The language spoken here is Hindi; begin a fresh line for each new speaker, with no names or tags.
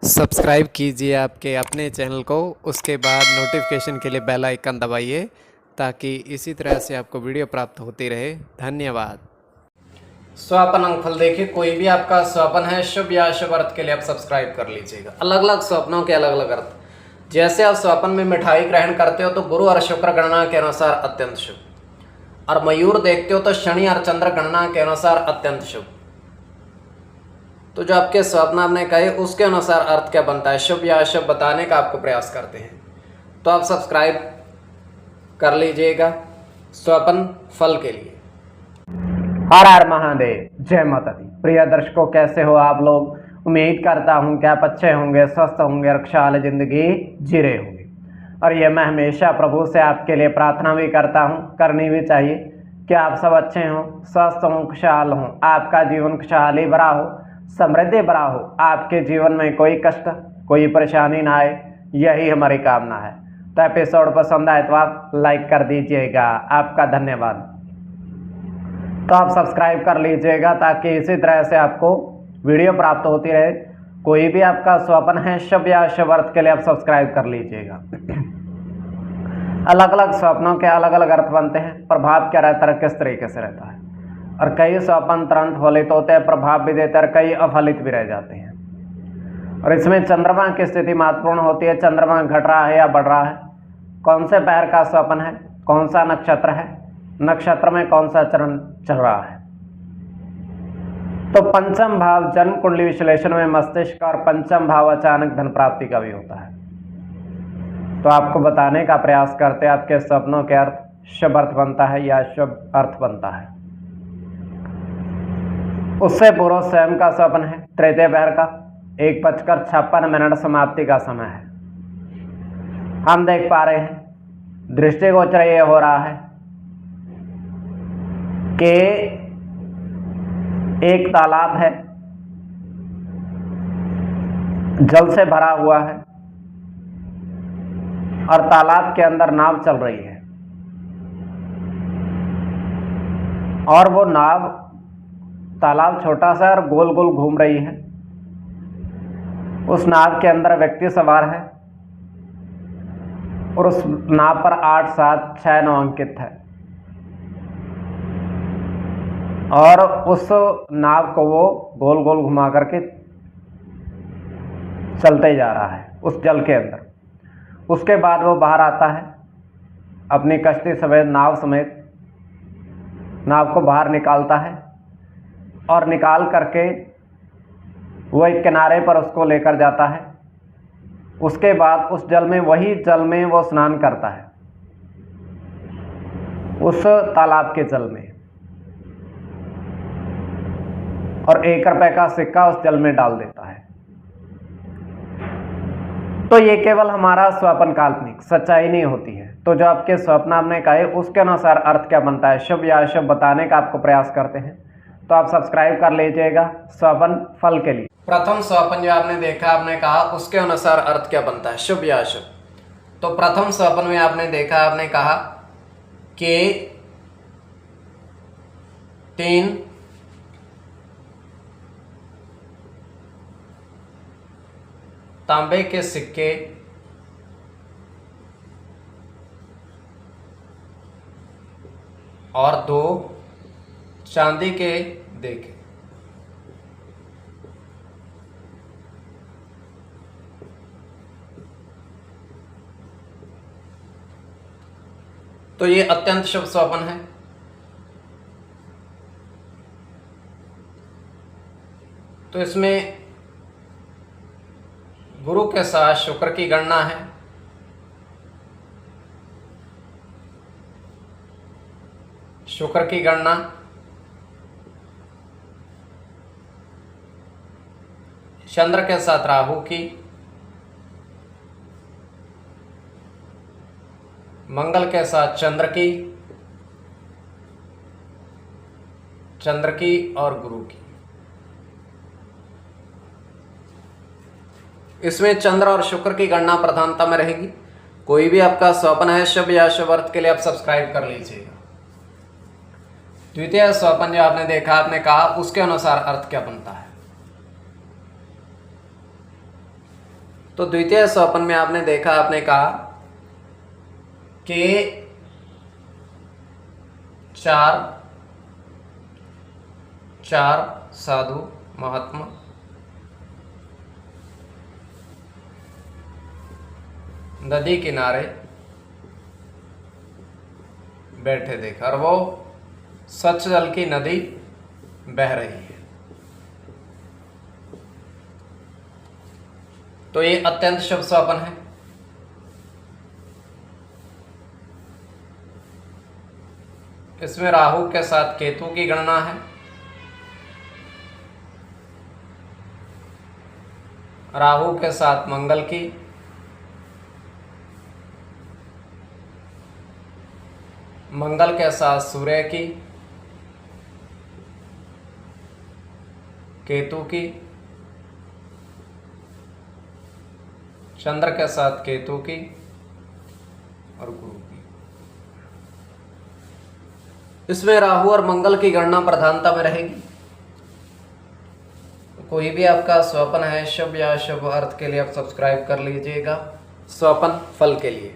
सब्सक्राइब कीजिए आपके अपने चैनल को, उसके बाद नोटिफिकेशन के लिए बेल आइकन दबाइए ताकि इसी तरह से आपको वीडियो प्राप्त होती रहे। धन्यवाद।
स्वपन अंकफल देखिए, कोई भी आपका स्वपन है शुभ या अशुभ अर्थ के लिए आप सब्सक्राइब कर लीजिएगा। अलग अलग स्वप्नों के अलग अलग अर्थ। जैसे आप स्वपन में मिठाई ग्रहण करते हो तो गुरु और शुक्र गणना के अनुसार अत्यंत शुभ, और मयूर देखते हो तो शनि और चंद्र गणना के अनुसार अत्यंत शुभ। तो जो आपके स्वप्न आपने कहे उसके अनुसार अर्थ क्या बनता है, शुभ या अशुभ बताने का आपको प्रयास करते हैं। तो आप सब्सक्राइब कर लीजिएगा स्वपन फल के लिए। हर हर महादेव, जय माता दी। प्रिय दर्शकों, कैसे हो आप लोग? उम्मीद करता हूं कि आप अच्छे होंगे, स्वस्थ होंगे और खुशहाल जिंदगी जी रहे होंगे। और ये मैं हमेशा प्रभु से आपके लिए प्रार्थना भी करता हूं, करनी भी चाहिए कि आप सब अच्छे हों, स्वस्थ हों, खुशहाल हों, आपका जीवन खुशहाली भरा हो, समृद्धि भरा हो, आपके जीवन में कोई कष्ट कोई परेशानी ना आए, यही हमारी कामना है। तो एपिसोड पसंद आए तो आप लाइक कर दीजिएगा, आपका धन्यवाद। तो आप सब्सक्राइब कर लीजिएगा ताकि इसी तरह से आपको वीडियो प्राप्त होती रहे। कोई भी आपका स्वप्न है शुभ या अशुभ अर्थ के लिए आप सब्सक्राइब कर लीजिएगा। अलग अलग स्वप्नों के अलग अलग अर्थ बनते हैं, प्रभाव क्या रहता है, किस तरीके से रहता है। और कई स्वप्न तुरंत फलित होते हैं, प्रभाव भी देते हैं, कई अफलित भी रह जाते हैं। और इसमें चंद्रमा की स्थिति महत्वपूर्ण होती है। चंद्रमा घट रहा है या बढ़ रहा है, कौन से पैर का स्वप्न है, कौन सा नक्षत्र है, नक्षत्र में कौन सा चरण चल रहा है। तो पंचम भाव जन्म कुंडली विश्लेषण में मस्तिष्क और पंचम भाव अचानक धन प्राप्ति का भी होता है। तो आपको बताने का प्रयास करते हैं आपके सपनों के अर्थ शुभ अर्थ बनता है या शुभ अर्थ बनता है। उससे पूर्व स्वयं का स्वप्न है तृतीय पहर का 1:56 समाप्ति का समय है। हम देख पा रहे हैं दृष्टिगोचर ये हो रहा है कि एक तालाब है, जल से भरा हुआ है और तालाब के अंदर नाव चल रही है। और वो नाव, तालाब छोटा सा और गोल गोल घूम रही है। उस नाव के अंदर व्यक्ति सवार है और उस नाव पर 8, 7, 6, 9 अंकित है। और उस नाव को वो गोल गोल घुमा करके चलते जा रहा है उस जल के अंदर। उसके बाद वो बाहर आता है अपनी कश्ती समेत, नाव समेत, नाव को बाहर निकालता है और निकाल करके वो एक किनारे पर उसको लेकर जाता है। उसके बाद उस जल में, वही जल में वो स्नान करता है, उस तालाब के जल में, और 1 रुपए का सिक्का उस जल में डाल देता है। तो ये केवल हमारा स्वप्न काल्पनिक, सच्चाई नहीं होती है। तो जो आपके स्वप्न आपने कहे उसके अनुसार अर्थ क्या बनता है, शुभ या अशुभ बताने का आपको प्रयास करते हैं। तो आप सब्सक्राइब कर लीजिएगा स्वपन फल के लिए। प्रथम स्वपन जो आपने देखा, आपने कहा उसके अनुसार अर्थ क्या बनता है, शुभ या अशुभ। तो प्रथम स्वपन में आपने देखा, आपने कहा कि 3 तांबे के सिक्के और 2 चांदी के देखे। तो ये अत्यंत शुभ स्वप्न है। तो इसमें गुरु के साथ शुक्र की गणना है। शुक्र की गणना चंद्र के साथ राहु की, मंगल के साथ चंद्र की और गुरु की। इसमें चंद्र और शुक्र की गणना प्रधानता में रहेगी। कोई भी आपका स्वप्न है शुभ या अशुभ अर्थ के लिए आप सब्सक्राइब कर लीजिएगा। द्वितीय स्वपन जो आपने देखा, आपने कहा उसके अनुसार अर्थ क्या बनता है। तो द्वितीय स्वप्न में आपने देखा, आपने कहा कि चार साधु महात्मा नदी किनारे बैठे देखा और वो स्वच्छ जल की नदी बह रही है। तो ये अत्यंत शुभ स्वप्न है। इसमें राहु के साथ केतु की गणना है। राहु के साथ मंगल की, मंगल के साथ सूर्य की, केतु की, चंद्र के साथ केतु की और गुरु की। इसमें राहु और मंगल की गणना प्रधानता में रहेगी। कोई भी आपका स्वप्न है शुभ या अशुभ अर्थ के लिए आप सब्सक्राइब कर लीजिएगा स्वप्न फल के लिए।